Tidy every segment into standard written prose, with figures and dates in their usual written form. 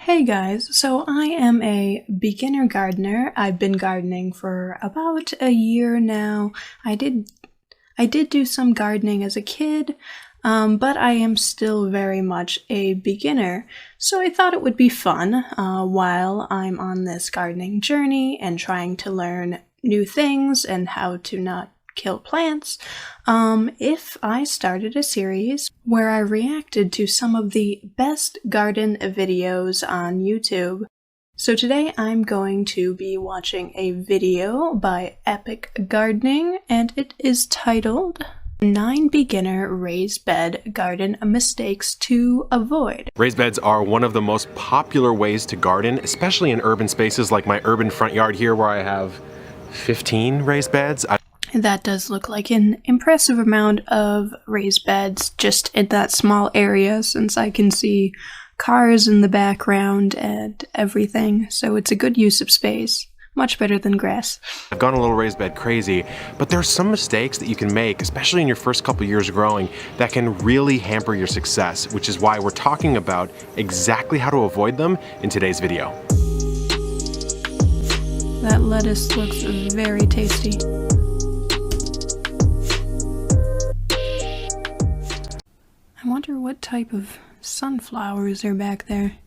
Hey guys, so I am a beginner gardener. I've been gardening for about a year now. I did do some gardening as a kid, but I am still very much a beginner. So I thought it would be fun while I'm on this gardening journey and trying to learn new things and how to not kill plants, if I started a series where I reacted to some of the best garden videos on YouTube. So today I'm going to be watching a video by Epic Gardening, and it is titled 9 Beginner Raised Bed Garden Mistakes to Avoid. Raised beds are one of the most popular ways to garden, especially in urban spaces like my urban front yard here where I have 15 raised beds. That does look like an impressive amount of raised beds just in that small area, since I can see cars in the background and everything, so it's a good use of space. Much better than grass. I've gone a little raised bed crazy, but there's some mistakes that you can make, especially in your first couple years of growing, that can really hamper your success, which is why we're talking about exactly how to avoid them in today's video. That lettuce looks very tasty. I wonder what type of sunflowers are back there.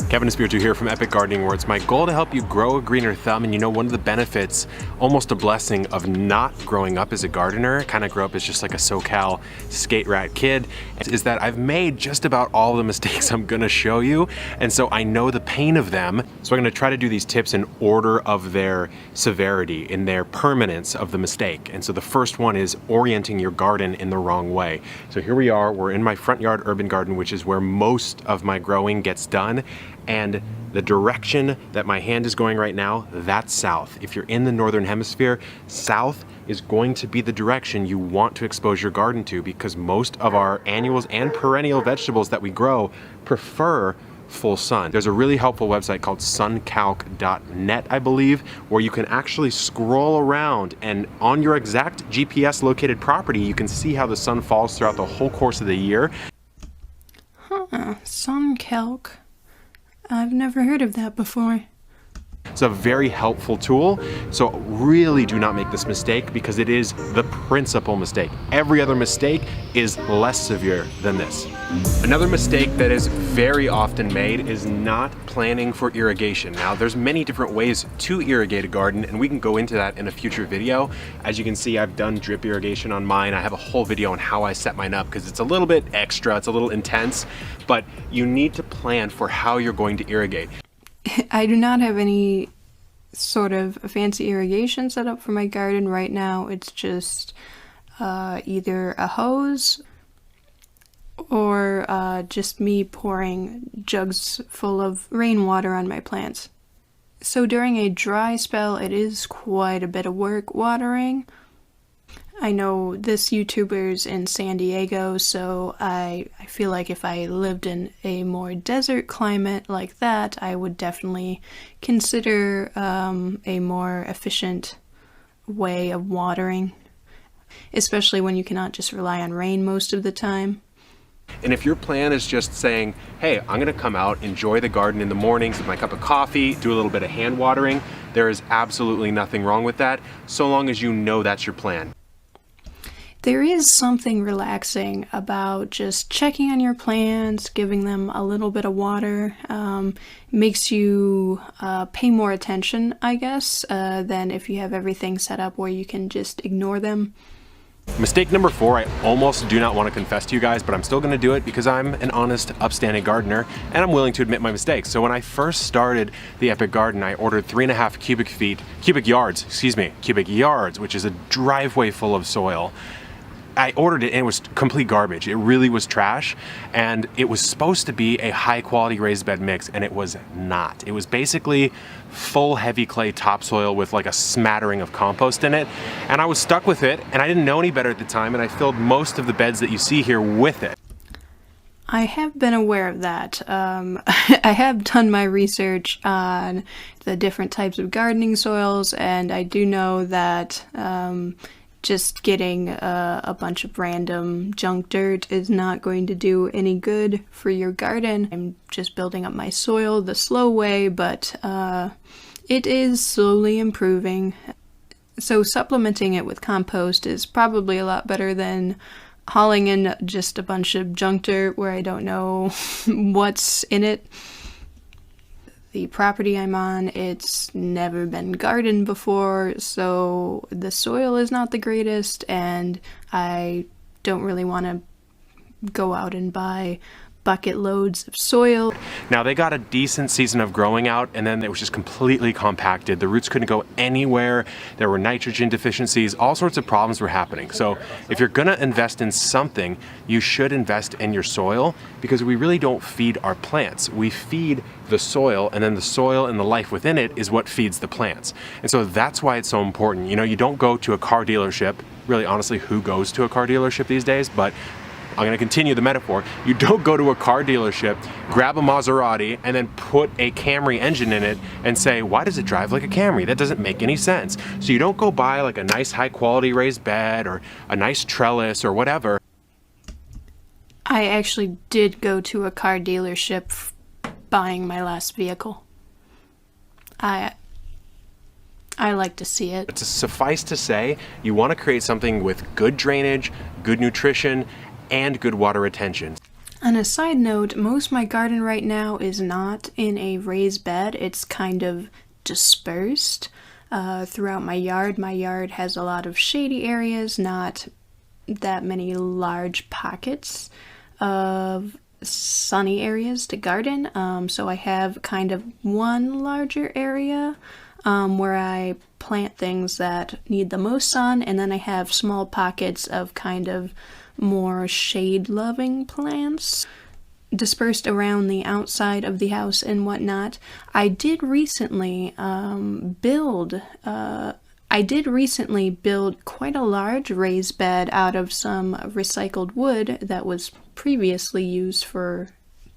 Kevin Espiritu here from Epic Gardening, where it's my goal to help you grow a greener thumb. And you know, one of the benefits, almost a blessing, of not growing up as a gardener, kind of grew up as just like a SoCal skate rat kid, is that I've made just about all the mistakes I'm gonna show you. And so I know the pain of them. So I'm gonna try to do these tips in order of their severity, in their permanence of the mistake. And so the first one is orienting your garden in the wrong way. So here we are, we're in my front yard urban garden, which is where most of my growing gets done. And the direction that my hand is going right now, that's south. If you're in the northern hemisphere, south is going to be the direction you want to expose your garden to, because most of our annuals and perennial vegetables that we grow prefer full sun. There's a really helpful website called suncalc.net, I believe, where you can actually scroll around, and on your exact GPS located property, you can see how the sun falls throughout the whole course of the year. Suncalc. I've never heard of that before. It's a very helpful tool, so really do not make this mistake, because it is the principal mistake. Every other mistake is less severe than this. Another mistake that is very often made is not planning for irrigation. Now, there's many different ways to irrigate a garden, and we can go into that in a future video. As you can see, I've done drip irrigation on mine. I have a whole video on how I set mine up, because it's a little bit extra, it's a little intense, but you need to plan for how you're going to irrigate. I do not have any sort of fancy irrigation set up for my garden right now. It's just either a hose or just me pouring jugs full of rainwater on my plants. So during a dry spell, it is quite a bit of work watering. I know this YouTuber's in San Diego, so I feel like if I lived in a more desert climate like that, I would definitely consider a more efficient way of watering, especially when you cannot just rely on rain most of the time. And if your plan is just saying, hey, I'm gonna come out, enjoy the garden in the mornings with my cup of coffee, do a little bit of hand watering, there is absolutely nothing wrong with that, so long as you know that's your plan. There is something relaxing about just checking on your plants, giving them a little bit of water. Makes you pay more attention, I guess, than if you have everything set up where you can just ignore them. Mistake number 4, I almost do not want to confess to you guys, but I'm still going to do it because I'm an honest, upstanding gardener, and I'm willing to admit my mistakes. So when I first started the Epic Garden, I ordered 3.5 cubic yards, which is a driveway full of soil. I ordered it and it was complete garbage. It really was trash, and it was supposed to be a high quality raised bed mix, and it was not. It was basically full heavy clay topsoil with like a smattering of compost in it, and I was stuck with it, and I didn't know any better at the time, and I filled most of the beds that you see here with it. I have been aware of that. I have done my research on the different types of gardening soils, and I do know that just getting a bunch of random junk dirt is not going to do any good for your garden. I'm just building up my soil the slow way, but it is slowly improving. So supplementing it with compost is probably a lot better than hauling in just a bunch of junk dirt where I don't know what's in it. The property I'm on, it's never been gardened before, so the soil is not the greatest, and I don't really want to go out and buy bucket loads of soil. Now they got a decent season of growing out, and then it was just completely compacted. The roots couldn't go anywhere. There were nitrogen deficiencies. All sorts of problems were happening. So if you're gonna invest in something, you should invest in your soil, because we really don't feed our plants. We feed the soil, and then the soil and the life within it is what feeds the plants. And so that's why it's so important. You know, you don't go to a car dealership. Really, honestly, who goes to a car dealership these days? But I'm going to continue the metaphor. You don't go to a car dealership, grab a Maserati, and then put a Camry engine in it and say, why does it drive like a Camry? That doesn't make any sense. So you don't go buy like a nice high quality raised bed or a nice trellis or whatever. I actually did go to a car dealership buying my last vehicle. I like to see it. But suffice to say, you want to create something with good drainage, good nutrition, and good water retention. On a side note, most of my garden right now is not in a raised bed. It's kind of dispersed throughout my yard. My yard has a lot of shady areas, not that many large pockets of sunny areas to garden. So I have kind of one larger area where I plant things that need the most sun, and then I have small pockets of kind of more shade-loving plants dispersed around the outside of the house and whatnot. I did recently build quite a large raised bed out of some recycled wood that was previously used for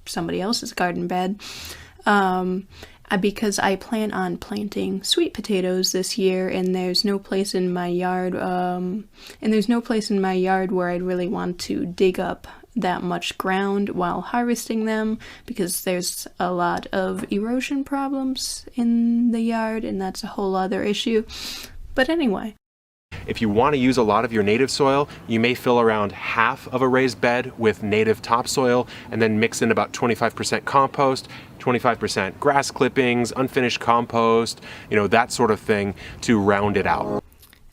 somebody else's garden bed. Because I plan on planting sweet potatoes this year, and there's no place in my yard, where I'd really want to dig up that much ground while harvesting them, because there's a lot of erosion problems in the yard, and that's a whole other issue. But anyway. If you want to use a lot of your native soil, you may fill around half of a raised bed with native topsoil and then mix in about 25% compost, 25% grass clippings, unfinished compost, that sort of thing to round it out.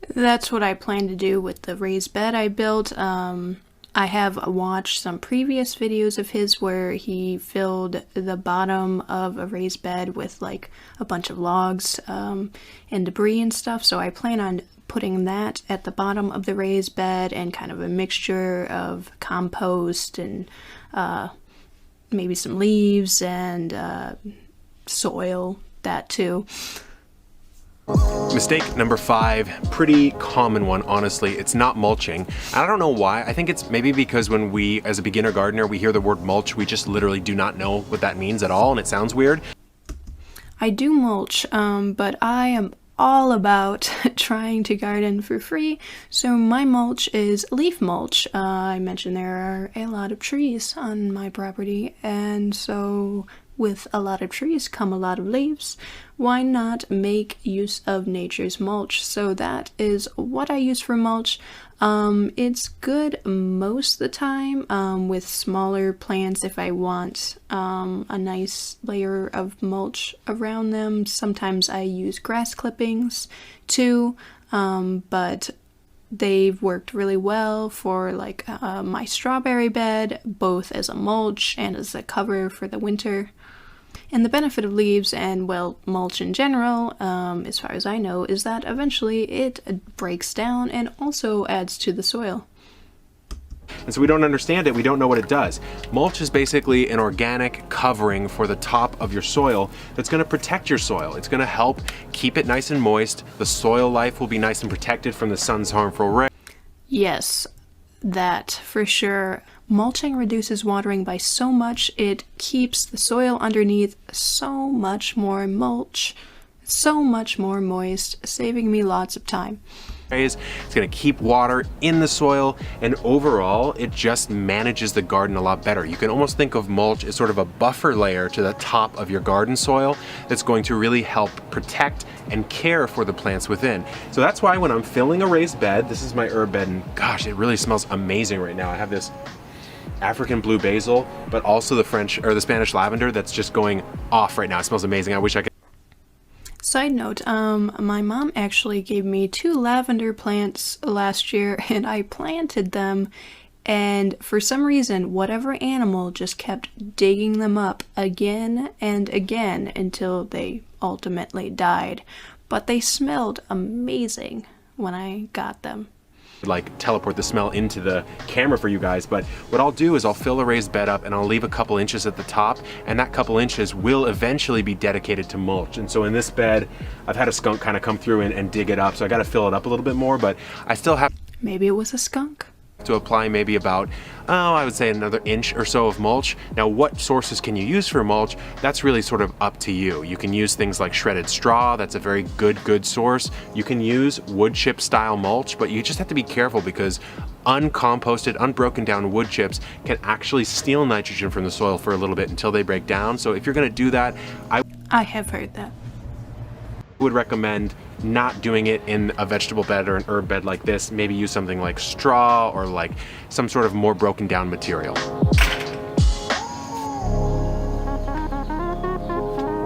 That's what I plan to do with the raised bed I built. I have watched some previous videos of his where he filled the bottom of a raised bed with like a bunch of logs and debris and stuff, so I plan on putting that at the bottom of the raised bed and kind of a mixture of compost and maybe some leaves and soil, that too. Mistake number 5, pretty common one, honestly. It's not mulching. I don't know why. I think it's maybe because when we, as a beginner gardener, we hear the word mulch, we just literally do not know what that means at all, and it sounds weird. I do mulch, but I am all about trying to garden for free, so my mulch is leaf mulch. I mentioned there are a lot of trees on my property, and so with a lot of trees come a lot of leaves. Why not make use of nature's mulch? So that is what I use for mulch. It's good most of the time with smaller plants if I want a nice layer of mulch around them. Sometimes I use grass clippings too, but they've worked really well for like my strawberry bed, both as a mulch and as a cover for the winter. And the benefit of leaves and, well, mulch in general, as far as I know, is that eventually it breaks down and also adds to the soil. And so we don't understand it, we don't know what it does. Mulch is basically an organic covering for the top of your soil that's going to protect your soil. It's going to help keep it nice and moist. The soil life will be nice and protected from the sun's harmful rays. Yes, that for sure. Mulching reduces watering by so much, it keeps the soil underneath so much more moist, saving me lots of time. It's gonna keep water in the soil, and overall, it just manages the garden a lot better. You can almost think of mulch as sort of a buffer layer to the top of your garden soil that's going to really help protect and care for the plants within. So that's why when I'm filling a raised bed, this is my herb bed, and gosh, it really smells amazing right now. I have this African blue basil, but also the Spanish lavender that's just going off right now. It smells amazing. I wish I could. Side note, my mom actually gave me 2 lavender plants last year, and I planted them, and for some reason, whatever animal just kept digging them up again and again until they ultimately died. But they smelled amazing when I got them. Like teleport the smell into the camera for you guys, but what I'll do is I'll fill a raised bed up and I'll leave a couple inches at the top, and that couple inches will eventually be dedicated to mulch. And so in this bed, I've had a skunk kind of come through and dig it up, so I got to fill it up a little bit more, but I still have Maybe it was a skunk. to apply maybe about, I would say another inch or so of mulch. Now, what sources can you use for mulch? That's really sort of up to you. You can use things like shredded straw. That's a very good source. You can use wood chip style mulch, but you just have to be careful because uncomposted, unbroken down wood chips can actually steal nitrogen from the soil for a little bit until they break down. So if you're gonna do that, I have heard that. would recommend not doing it in a vegetable bed or an herb bed like this. Maybe use something like straw or like some sort of more broken down material.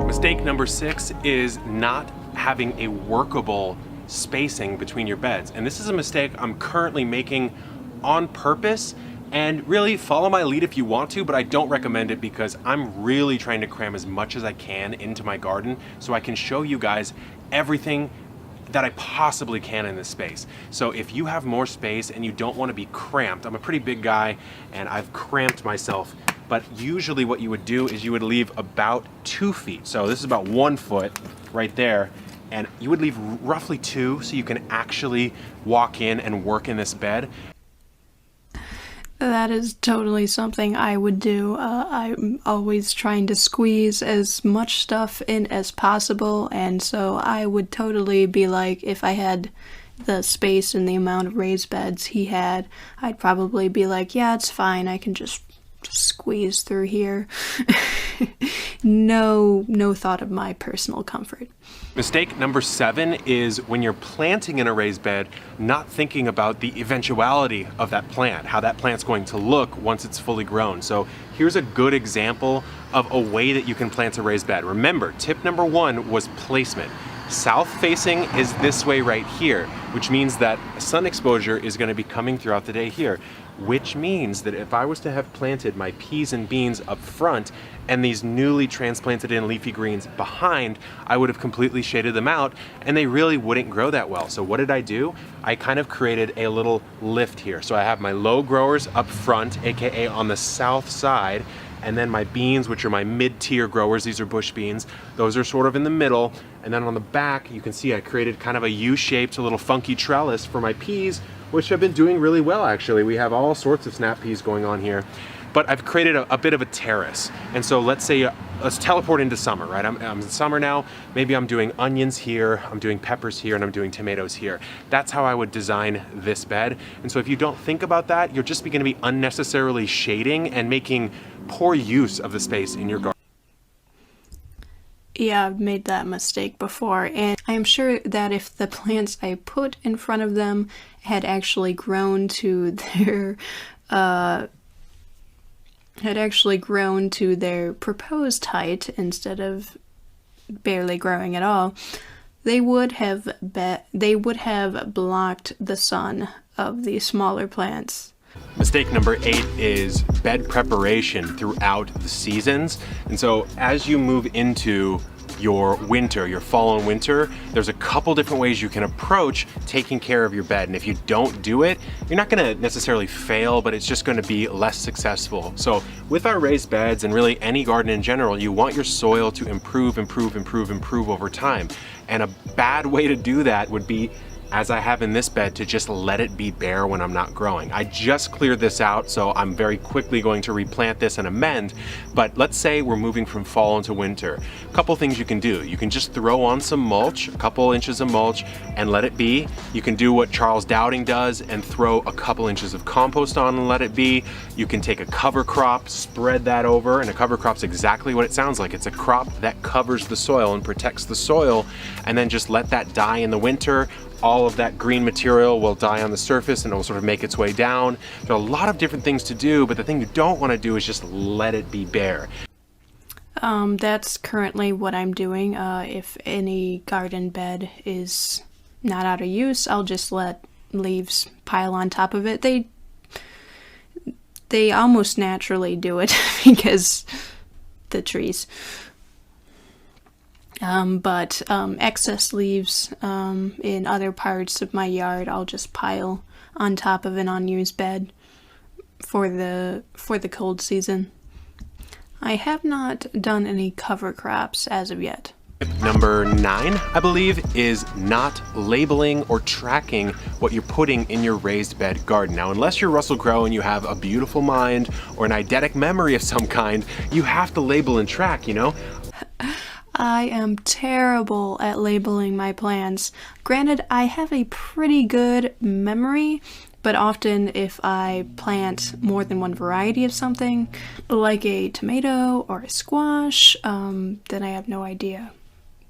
Mistake number 6 is not having a workable spacing between your beds. And this is a mistake I'm currently making on purpose. And really, follow my lead if you want to, but I don't recommend it because I'm really trying to cram as much as I can into my garden so I can show you guys everything that I possibly can in this space. So if you have more space and you don't want to be cramped, I'm a pretty big guy and I've cramped myself, but usually what you would do is you would leave about 2 feet. So this is about 1 foot right there, and you would leave roughly 2 so you can actually walk in and work in this bed. That is totally something I would do. I'm always trying to squeeze as much stuff in as possible, and so I would totally be like, if I had the space and the amount of raised beds he had, I'd probably be like, yeah, it's fine, I can just squeeze through here. No thought of my personal comfort. Mistake number 7 is when you're planting in a raised bed, not thinking about the eventuality of that plant, how that plant's going to look once it's fully grown. So here's a good example of a way that you can plant a raised bed. Remember, tip number 1 was placement. South facing is this way right here, which means that sun exposure is going to be coming throughout the day here, which means that if I was to have planted my peas and beans up front and these newly transplanted in leafy greens behind, I would have completely shaded them out and they really wouldn't grow that well. So what did I do? I kind of created a little lift here. So I have my low growers up front, aka on the south side, and then my beans, which are my mid-tier growers, these are bush beans, those are sort of in the middle. And then on the back, you can see I created kind of a U-shaped, a little funky trellis for my peas, which have been doing really well actually. We have all sorts of snap peas going on here. But I've created a bit of a terrace. And so let's say, let's teleport into summer, right? I'm in summer now, maybe I'm doing onions here, I'm doing peppers here, and I'm doing tomatoes here. That's how I would design this bed. And so if you don't think about that, you're just gonna be unnecessarily shading and making poor use of the space in your garden. Yeah, I've made that mistake before, and I am sure that if the plants I put in front of them had actually grown to their proposed height instead of barely growing at all, they would have blocked the sun of the smaller plants. Mistake number 8 is bed preparation throughout the seasons. And so as you move into your winter, your fall and winter, there's a couple different ways you can approach taking care of your bed. And if you don't do it, you're not gonna necessarily fail, but it's just gonna be less successful. So with our raised beds and really any garden in general, you want your soil to improve over time. And a bad way to do that would be as I have in this bed, to just let it be bare when I'm not growing. I just cleared this out, so I'm very quickly going to replant this and amend. But let's say we're moving from fall into winter. A couple things you can do. You can just throw on some mulch, a couple inches of mulch, and let it be. You can do what Charles Dowding does and throw a couple inches of compost on and let it be. You can take a cover crop, spread that over, and a cover crop's exactly what it sounds like. It's a crop that covers the soil and protects the soil, and then just let that die in the winter. All of that green material will die on the surface and it will sort of make its way down. There are a lot of different things to do, but the thing you don't want to do is just let it be bare. That's currently what I'm doing. If any garden bed is not out of use, I'll just let leaves pile on top of it. They almost naturally do it because the trees. But excess leaves in other parts of my yard, I'll just pile on top of an unused bed for the cold season. I have not done any cover crops as of yet. Number 9, I believe, is not labeling or tracking what you're putting in your raised bed garden. Now, unless you're Russell Crowe and you have a beautiful mind or an eidetic memory of some kind, you have to label and track, you know? I am terrible at labeling my plants. Granted, I have a pretty good memory, but often if I plant more than one variety of something, like a tomato or a squash, then I have no idea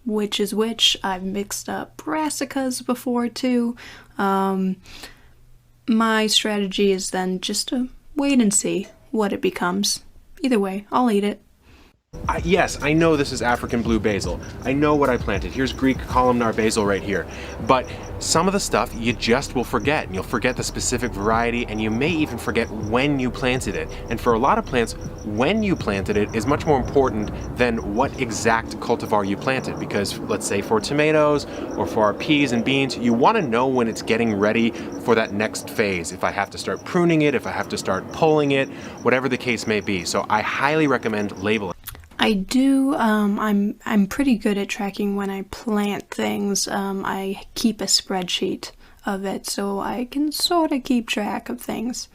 which is which. I've mixed up brassicas before too. My strategy is then just to wait and see what it becomes. Either way, I'll eat it. Yes, I know this is African blue basil. I know what I planted. Here's Greek columnar basil right here. But some of the stuff you just will forget. And you'll forget the specific variety, and you may even forget when you planted it. And for a lot of plants, when you planted it is much more important than what exact cultivar you planted. Because let's say for tomatoes or for our peas and beans, you want to know when it's getting ready for that next phase. If I have to start pruning it, if I have to start pulling it, whatever the case may be. So I highly recommend labeling. I do, I'm pretty good at tracking when I plant things. I keep a spreadsheet of it so I can sort of keep track of things.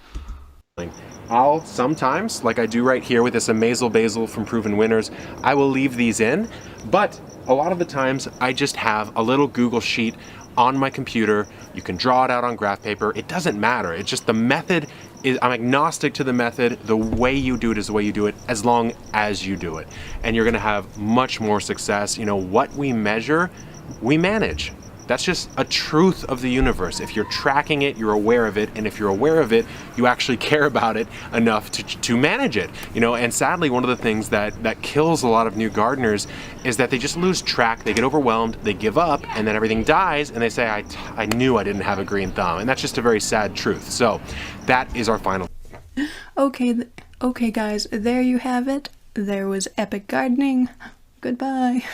I'll sometimes, like I do right here with this Amazel basil from Proven Winners, I will leave these in, but a lot of the times I just have a little Google sheet on my computer. You can draw it out on graph paper. It doesn't matter. It's just the method is, I'm agnostic to the method. The way you do it is the way you do it, as long as you do it. And you're gonna have much more success. You know, what we measure, we manage. That's just a truth of the universe. If you're tracking it, you're aware of it, and if you're aware of it, you actually care about it enough to manage it. You know, and sadly, one of the things that kills a lot of new gardeners is that they just lose track, they get overwhelmed, they give up, and then everything dies, and they say, I knew I didn't have a green thumb. And that's just a very sad truth. So that is our final. Okay guys, there you have it. There was epic gardening. Goodbye.